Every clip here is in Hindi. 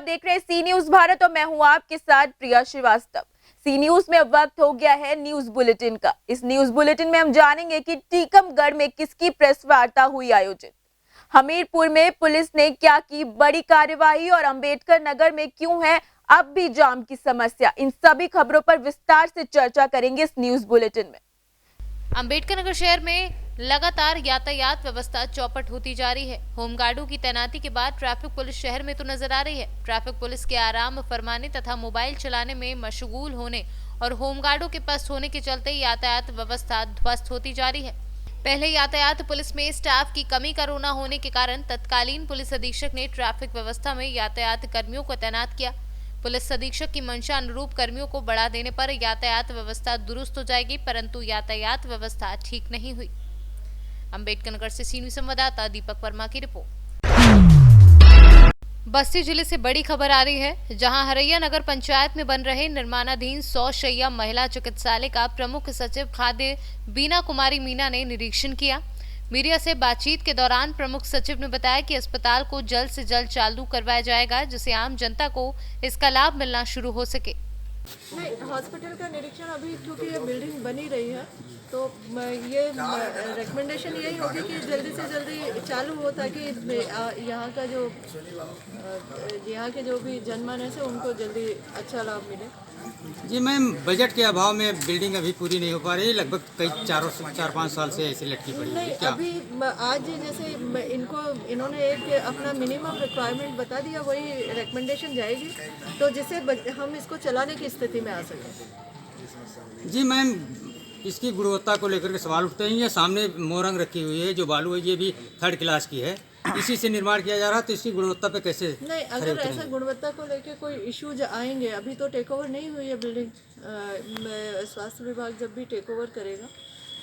आप देख रहे हैं सी न्यूज भारत और मैं हूं आपके साथ प्रिया श्रीवास्तव। सी न्यूज में अब वक्त हो गया है न्यूज बुलेटिन का। इस न्यूज बुलेटिन में हम जानेंगे कि टीकमगढ़ में किसकी प्रेस वार्ता हुई आयोजित, हमीरपुर में पुलिस ने क्या की बड़ी कार्यवाही और अंबेडकर नगर में क्यों है अब भी जाम की समस्या। इन सभी खबरों पर विस्तार से चर्चा करेंगे इस न्यूज बुलेटिन में। अंबेडकर नगर शहर में लगातार यातायात व्यवस्था चौपट होती जा रही है। होमगार्डों की तैनाती के बाद ट्रैफिक पुलिस शहर में तो नजर आ रही है। ट्रैफिक पुलिस के आराम फरमाने तथा मोबाइल चलाने में मशगूल होने और होमगार्डों के पस्त होने के चलते यातायात व्यवस्था ध्वस्त होती जा रही है। पहले यातायात पुलिस में स्टाफ की कमी का रोना होने के कारण तत्कालीन पुलिस अधीक्षक ने ट्रैफिक व्यवस्था में यातायात कर्मियों को तैनात किया। पुलिस अधीक्षक की मंशा अनुरूप कर्मियों को बढ़ा देने पर यातायात व्यवस्था दुरुस्त हो जाएगी, परंतु यातायात व्यवस्था ठीक नहीं हुई। अंबेडकर नगर से सी न्यूज संवाददाता दीपक वर्मा की रिपोर्ट। बस्ती जिले से बड़ी खबर आ रही है, जहां हरैया नगर पंचायत में बन रहे निर्माणाधीन 100 शैय्या महिला चिकित्सालय का प्रमुख सचिव खाद्य बीना कुमारी मीना ने निरीक्षण किया। मीडिया से बातचीत के दौरान प्रमुख सचिव ने बताया कि अस्पताल को जल्द से जल्द चालू करवाया जाएगा, जिससे आम जनता को इसका लाभ मिलना शुरू हो सके। नहीं, हॉस्पिटल का निरीक्षण अभी क्योंकि ये बिल्डिंग बनी रही है तो ये रिकमेंडेशन यही होगी कि जल्दी से जल्दी चालू हो, ताकि यहाँ के जो भी जनमानस है उनको जल्दी अच्छा लाभ मिले। जी मैम, बजट के अभाव में बिल्डिंग अभी पूरी नहीं हो पा रही है। लगभग कई 4-5 साल से ऐसे लटकी पड़ी है। क्या अभी आज जैसे इन्होंने एक अपना मिनिमम रिक्वायरमेंट बता दिया, वही रिकमेंडेशन जाएगी तो जिससे हम इसको चलाने की स्थिति में आ सकें। जी मैम, इसकी गुणवत्ता को लेकर के सवाल उठते हैं। ये सामने मोरंग रखी हुई है, जो बालू है ये भी 3rd क्लास की है, इसी से निर्माण किया जा रहा है, तो इसकी गुणवत्ता पे कैसे नहीं, अगर ऐसा गुणवत्ता को लेकर कोई इश्यूज आएंगे, अभी तो टेक ओवर नहीं हुई है बिल्डिंग। स्वास्थ्य विभाग जब भी टेक ओवर करेगा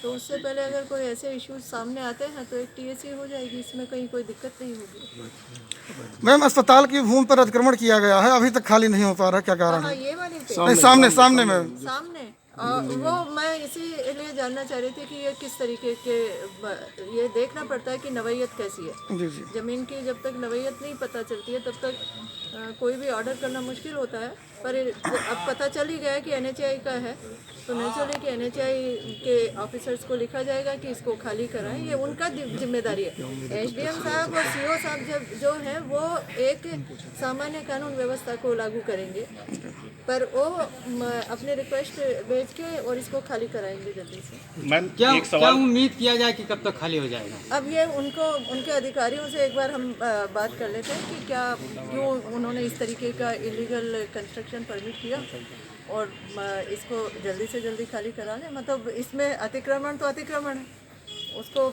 तो उससे पहले अगर कोई ऐसे इश्यूज सामने आते हैं तो एक टीएसी हो जाएगी, इसमें कहीं कोई दिक्कत नहीं होगी। मैम, अस्पताल की भूमि पर अतिक्रमण किया गया है, अभी तक खाली नहीं हो पा रहा, क्या कारण है? ये वाली सामने मैम, सामने वो मैं इसीलिए जानना चाह रही थी कि ये किस तरीके के, ये देखना पड़ता है कि नवैयत कैसी है। जी जी। ज़मीन की जब तक नवैयत नहीं पता चलती है तब तक कोई भी ऑर्डर करना मुश्किल होता है। पर अब पता चल ही गया कि एनएचआई का है तो नेचुरली कि एनएचआई के ऑफिसर्स को लिखा जाएगा कि इसको खाली कराएं, ये उनका जिम्मेदारी है। एसडीएम साहब और सीओ साहब जो हैं वो एक सामान्य कानून व्यवस्था को लागू करेंगे, पर वो अपने रिक्वेस्ट भेज के और इसको खाली कराएंगे जल्दी से। मैम, क्या उम्मीद किया जाए कि कब तक खाली हो जाएगा? अब ये उनके अधिकारियों से एक बार हम बात कर लेते हैं कि क्यों उन्होंने इस तरीके का इलीगल कंस्ट्रक्शन परमिट किया और इसको जल्दी से जल्दी खाली करा लें। मतलब इसमें अतिक्रमण तो अतिक्रमण है, उसको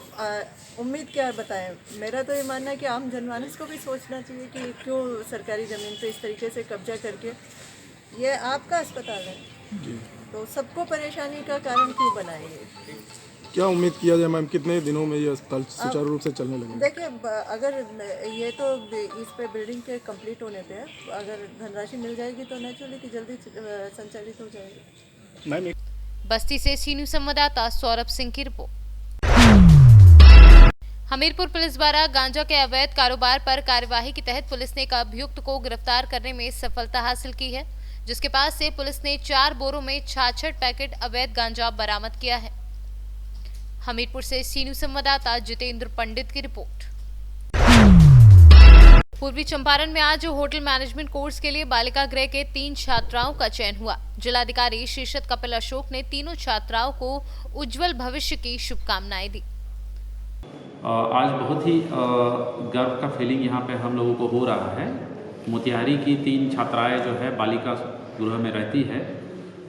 उम्मीद क्या बताएं। मेरा तो ये मानना है कि आम जनमानस को भी सोचना चाहिए कि क्यों सरकारी ज़मीन पे इस तरीके से कब्जा करके, ये आपका अस्पताल है तो सबको परेशानी का कारण क्यों बनाएंगे। क्या उम्मीद किया जाए मैम, कितने दिनों में ये अस्पताल सुचारू रूप से चलने लगेगा? देखिए, अगर ये तो इस पे बिल्डिंग के कंप्लीट होने पे है, अगर धनराशि मिल जाएगी तो नेचुरली कि जल्दी संचालित हो जाएगी। बस्ती से सी न्यूज संवाददाता सौरभ सिंह की रिपोर्ट। हमीरपुर पुलिस द्वारा गांजा के अवैध कारोबार पर कार्यवाही के तहत पुलिस ने एक अभियुक्त को गिरफ्तार करने में सफलता हासिल की है, जिसके पास से पुलिस ने 4 बोरों में 66 पैकेट अवैध गांजा बरामद किया है। हमीरपुर से सी न्यूज संवाददाता जितेंद्र पंडित की रिपोर्ट। पूर्वी चंपारण में आज होटल मैनेजमेंट कोर्स के लिए बालिका गृह के 3 छात्राओं का चयन हुआ। जिलाधिकारी शीर्षत कपिल अशोक ने तीनों छात्राओं को उज्जवल भविष्य की शुभकामनाएं दी। आज बहुत ही गर्व का फीलिंग यहाँ पे हम लोगों को हो रहा है। मोतिहारी की 3 छात्राएं जो है बालिका गृह में रहती है,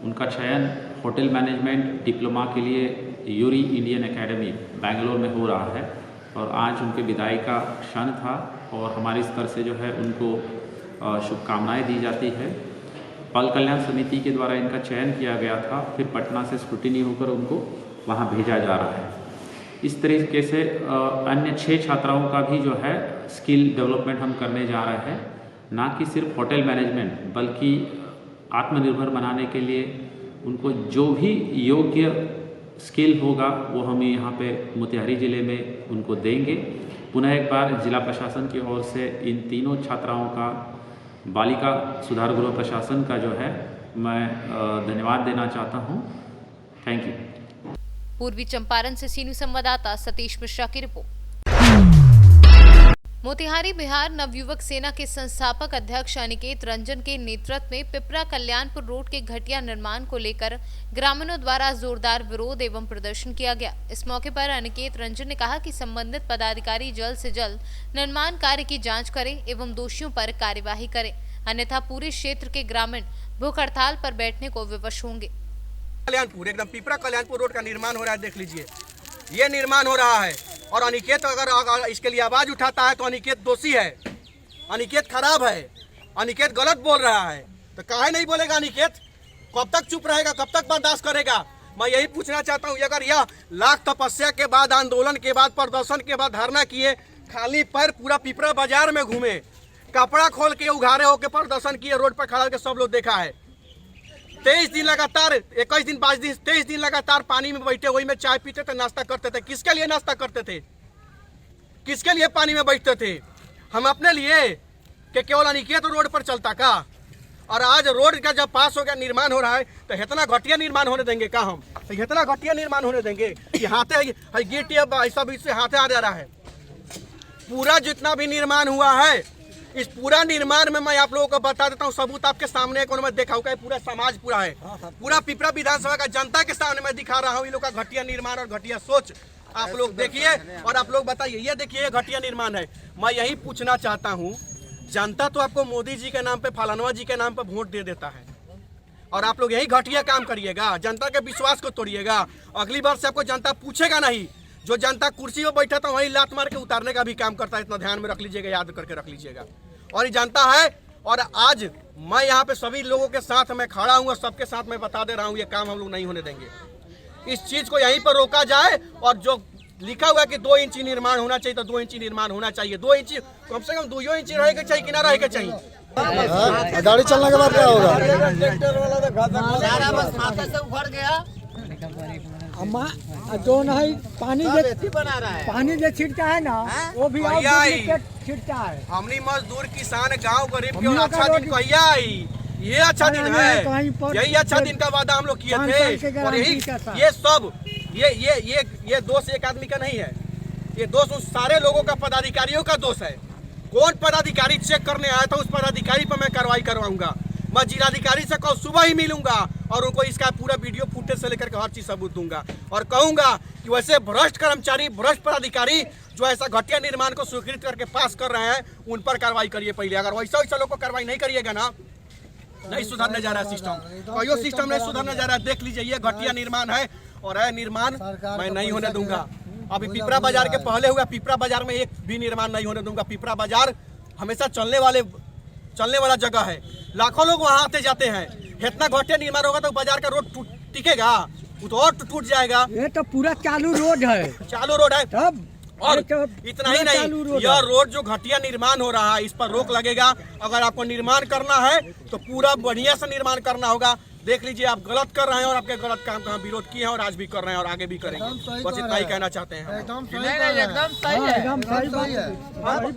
उनका चयन होटल मैनेजमेंट डिप्लोमा के लिए यूरी इंडियन एकेडमी बेंगलोर में हो रहा है और आज उनके विदाई का क्षण था और हमारी स्तर से जो है उनको शुभकामनाएं दी जाती है। बाल कल्याण समिति के द्वारा इनका चयन किया गया था, फिर पटना से स्क्रूटिनी होकर उनको वहां भेजा जा रहा है। इस तरीके से अन्य 6 छात्राओं का भी जो है स्किल डेवलपमेंट हम करने जा रहे हैं, ना कि सिर्फ होटल मैनेजमेंट बल्कि आत्मनिर्भर बनाने के लिए उनको जो भी योग्य स्किल होगा वो हम यहाँ पे मोतिहारी ज़िले में उनको देंगे। पुनः एक बार जिला प्रशासन की ओर से इन तीनों छात्राओं का बालिका सुधार गृह प्रशासन का जो है मैं धन्यवाद देना चाहता हूँ। Thank you. पूर्वी चंपारण से सीनू संवाददाता सतीश मिश्रा की रिपोर्ट। मोतिहारी बिहार नवयुवक सेना के संस्थापक अध्यक्ष अनिकेत रंजन के नेतृत्व में पिपरा कल्याणपुर रोड के घटिया निर्माण को लेकर ग्रामीणों द्वारा जोरदार विरोध एवं प्रदर्शन किया गया। इस मौके पर अनिकेत रंजन ने कहा कि संबंधित पदाधिकारी जल्द से जल्द निर्माण कार्य की जांच करें एवं दोषियों पर कार्यवाही करें, अन्यथा पूरे क्षेत्र के ग्रामीण भूख हड़ताल पर बैठने को विवश होंगे। कल्याणपुर एकदम पिपरा कल्याणपुर रोड का निर्माण हो रहा है, देख लीजिए ये निर्माण हो रहा है और अनिकेत अगर इसके लिए आवाज उठाता है तो अनिकेत दोषी है, अनिकेत खराब है, अनिकेत गलत बोल रहा है। तो काहे नहीं बोलेगा अनिकेत? कब तक चुप रहेगा, कब तक बर्दाश्त करेगा? मैं यही पूछना चाहता हूँ, अगर यह लाख तपस्या के बाद, आंदोलन के बाद, प्रदर्शन के बाद धरना किए, खाली पैर पूरा पिपरा बाजार में घूमे, कपड़ा खोल के उघारे होके प्रदर्शन किए, रोड पर खड़ा के सब लोग देखा है। 23 दिन लगातार, 21 दिन 5 दिन 23 दिन लगातार पानी में बैठे, वही में चाय पीते थे, नाश्ता करते थे। किसके लिए नाश्ता करते थे? किसके लिए पानी में बैठते थे? हम अपने लिए कि केवल अनिकेत रोड पर चलता का? और आज रोड का जब पास हो गया, निर्माण हो रहा है, तो इतना घटिया निर्माण होने देंगे का? हम तो इतना घटिया निर्माण होने देंगे कि हाथे गिट्टी सब इससे हाथे आ जा रहा है। पूरा जितना भी निर्माण हुआ है, इस पूरा निर्माण में मैं आप लोगों को बता देता हूँ, सबूत आपके सामने है, मैं देखा हूँ, पूरा समाज पूरा है, पूरा पिपरा विधानसभा का जनता के सामने मैं दिखा रहा हूँ इन लोग का घटिया निर्माण और घटिया सोच। आप लोग देखिए और आप लोग बताइए, ये देखिए ये घटिया निर्माण है। मैं यही पूछना चाहता हूँ, जनता तो आपको मोदी जी के नाम पे, फलानवा जी के नाम पे वोट दे देता है और आप लोग यही घटिया काम करिएगा, जनता के विश्वास को तोड़िएगा। अगली बार से आपको जनता पूछेगा नहीं, जो जनता कुर्सी में बैठा था वही लात मार के उतारने का भी काम करता है। इतना ध्यान में रख लीजिएगा, याद करके रख लीजिएगा। और ये जानता है, और आज मैं यहाँ पे सभी लोगों के साथ मैं खड़ा हूँ और सबके साथ मैं बता दे रहा हूँ, ये काम हम लोग नहीं होने देंगे। इस चीज को यहीं पर रोका जाए और जो लिखा हुआ है कि 2 इंची निर्माण होना चाहिए, तो 2 इंची निर्माण होना चाहिए। 2 इंची कम से कम 2 इंची रहेगा चाहिए कि ना रहेगा चाहिए। गाड़ी चलने के बाद क्या होगा? उखड़ गया जो नहीं पानी जो छिड़ता है ना, वो भी छिड़ता है। हमनी मजदूर किसान गांव गरीब के अच्छा दिन कहिया आई, ये अच्छा दिन है, यही अच्छा दिन का वादा हम लोग किए थे। और यही ये सब ये दोष एक आदमी का नहीं है, ये दोष उन सारे लोगों का, पदाधिकारियों का दोष है। कौन पदाधिकारी चेक करने आया था, उस पदाधिकारी पर मैं कार्रवाई करवाऊंगा। मैं जिलाधिकारी से कल सुबह ही मिलूंगा और उनको इसका पूरा वीडियो फुटेज से लेकर हर चीज सबूत दूंगा और कहूंगा कि वैसे भ्रष्ट कर्मचारी, भ्रष्ट पदाधिकारी जो ऐसा घटिया निर्माण को स्वीकृत करके पास कर रहे हैं, उन पर कार्रवाई करिए पहले। अगर वैसा लोग को कार्रवाई नहीं करिएगा ना, नहीं सुधरने जा रहा है सिस्टम, कोई सिस्टम नहीं सुधरने जा रहा है। देख लीजिए ये घटिया निर्माण है और है निर्माण मैं नहीं होने दूंगा। अभी पिपरा बाजार के पहले हुआ, पिपरा बाजार में एक भी निर्माण नहीं होने दूंगा। पिपरा बाजार हमेशा चलने वाला जगह है, लाखों लोग वहाँ आते जाते हैं। इतना घटिया निर्माण होगा तो बाजार का रोड टिकेगा? वो तो और टूट जाएगा। ये तो पूरा चालू रोड है, चालू रोड है। तब और इतना ही नहीं, यह रोड जो घटिया निर्माण हो रहा है, इस पर रोक लगेगा। अगर आपको निर्माण करना है तो पूरा बढ़िया से निर्माण करना होगा। देख लीजिए आप गलत कर रहे हैं और आपके गलत काम का हम विरोध किए हैं और आज भी कर रहे हैं और आगे भी करेंगे। बस इतना ही कहना चाहते हैं। एकदम सही है।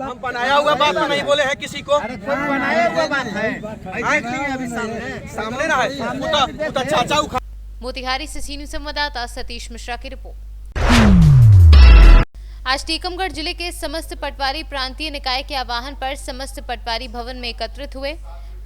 हम बनाया हुआ बात नहीं बोले हैं किसी को, बनाया हुआ बात है अभी सामने ना है तो चाचा उखा। मोतिहारी से सीनू संवाददाता सतीश मिश्रा की रिपोर्ट। आज टीकमगढ़ जिले के समस्त पटवारी प्रांतीय निकाय के आह्वान पर समस्त पटवारी भवन में एकत्रित हुए।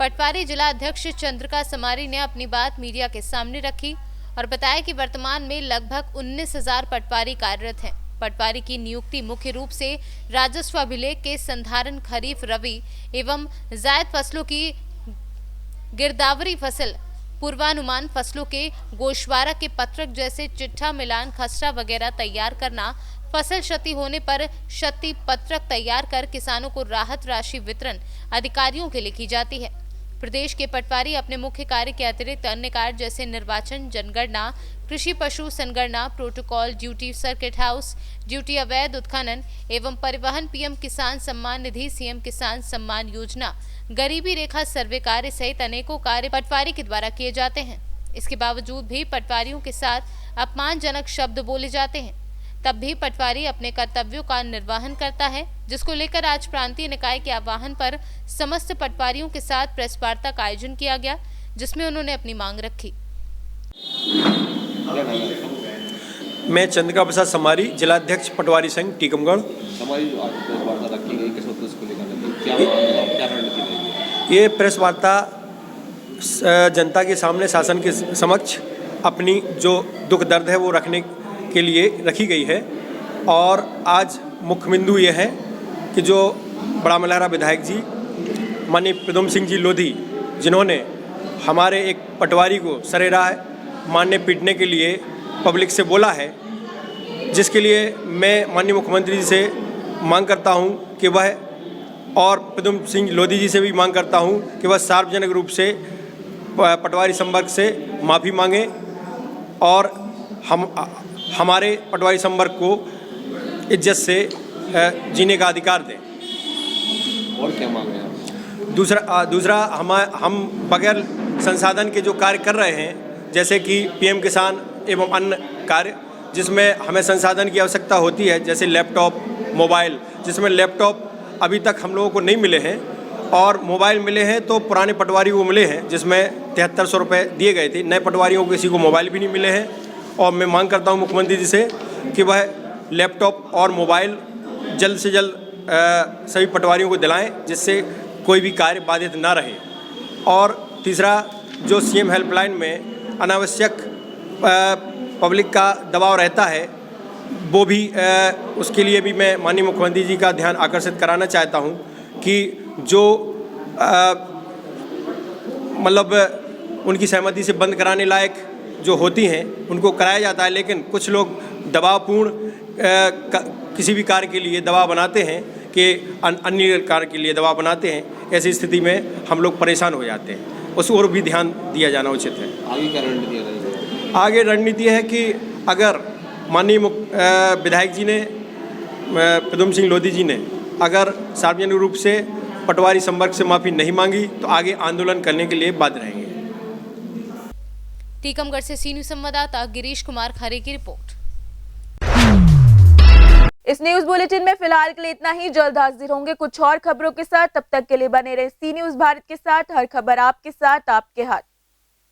पटवारी जिला अध्यक्ष चंद्रिका समारी ने अपनी बात मीडिया के सामने रखी और बताया कि वर्तमान में लगभग 19,000 पटवारी कार्यरत हैं। पटवारी की नियुक्ति मुख्य रूप से राजस्व अभिलेख के संधारण, खरीफ, रबी एवं जायद फसलों की गिरदावरी फसल, पूर्वानुमान फसलों के गोशवारा के पत्रक जैसे चिट्ठा, मिलान, खसरा वगैरह तैयार करना, फसल क्षति होने पर क्षति पत्रक तैयार कर किसानों को राहत राशि वितरण अधिकारियों के लिए की जाती है। प्रदेश के पटवारी अपने मुख्य कार्य के अतिरिक्त अन्य कार्य जैसे निर्वाचन, जनगणना, कृषि पशु संगणना, protocol duty, circuit house duty, अवैध उत्खनन एवं परिवहन, पीएम किसान सम्मान निधि, सीएम किसान सम्मान योजना, गरीबी रेखा सर्वे कार्य सहित अनेकों कार्य पटवारी के द्वारा किए जाते हैं। इसके बावजूद भी पटवारियों के साथ अपमानजनक शब्द बोले जाते हैं। तब भी पटवारी अपने कर्तव्यों का निर्वहन करता है, जिसको लेकर आज प्रांतीय निकाय के आह्वान पर समस्त पटवारियों के साथ प्रेस वार्ता का आयोजन किया गया, जिसमें उन्होंने अपनी मांग रखी। मैं चंद्रिका प्रसाद समारी, जिलाध्यक्ष पटवारी संघ टीकमगढ़। हमारी जो आज प्रेस वार्ता रखी गई, किस वक्त इसको लेकर रखी, क्या रणनीति रहेगी? ये प्रेस वार्ता जनता के सामने, शासन के समक्ष अपनी जो दुख दर्द है वो रखने के लिए रखी गई है। और आज मुख्य बिंदु ये है कि जो बड़ा मलहरा विधायक जी माननीय प्रद्युम्न सिंह जी लोधी, जिन्होंने हमारे एक पटवारी को सरेराह मारने पीटने के लिए पब्लिक से बोला है, जिसके लिए मैं माननीय मुख्यमंत्री जी से मांग करता हूं कि वह, और प्रद्युम्न सिंह लोधी जी से भी मांग करता हूं कि वह सार्वजनिक रूप से पटवारी संवर्ग से माफ़ी मांगे और हमारे पटवारी संवर्ग को इज्जत से जीने का अधिकार दें। और क्या मांग है? दूसरा हम बगैर संसाधन के जो कार्य कर रहे हैं, जैसे कि पीएम किसान एवं अन्य कार्य जिसमें हमें संसाधन की आवश्यकता होती है, जैसे लैपटॉप, मोबाइल, जिसमें लैपटॉप अभी तक हम लोगों को नहीं मिले हैं और मोबाइल मिले हैं तो पुराने पटवारियों को मिले हैं, जिसमें 7300 रुपये दिए गए थे। नए पटवारियों को किसी को मोबाइल भी नहीं मिले हैं और मैं मांग करता हूं मुख्यमंत्री जी से कि वह लैपटॉप और मोबाइल जल्द से जल्द सभी पटवारियों को दिलाएं, जिससे कोई भी कार्य बाधित ना रहे। और तीसरा, जो सीएम हेल्पलाइन में अनावश्यक पब्लिक का दबाव रहता है, वो भी उसके लिए भी मैं माननीय मुख्यमंत्री जी का ध्यान आकर्षित कराना चाहता हूं कि जो मतलब उनकी सहमति से बंद कराने लायक जो होती हैं उनको कराया जाता है, लेकिन कुछ लोग दबावपूर्ण किसी भी कार्य के लिए दबाव बनाते हैं कि अन्य कार्य के लिए दबाव बनाते हैं। ऐसी स्थिति में हम लोग परेशान हो जाते हैं, उस ओर भी ध्यान दिया जाना उचित है। आगे क्या रणनीति रहेगी? आगे रणनीति है कि अगर माननीय विधायक जी ने, प्रद्युम्न सिंह लोधी जी ने अगर सार्वजनिक रूप से पटवारी संवर्ग से माफ़ी नहीं मांगी तो आगे आंदोलन करने के लिए बाध्य रहेंगे। टीकमगढ़ से सी न्यूज़ संवाददाता गिरीश कुमार खरे की रिपोर्ट। इस न्यूज बुलेटिन में फिलहाल के लिए इतना ही। जल्द हाजिर होंगे कुछ और खबरों के साथ, तब तक के लिए बने रहे सी न्यूज़ भारत के साथ। हर खबर आपके साथ, आपके हाथ।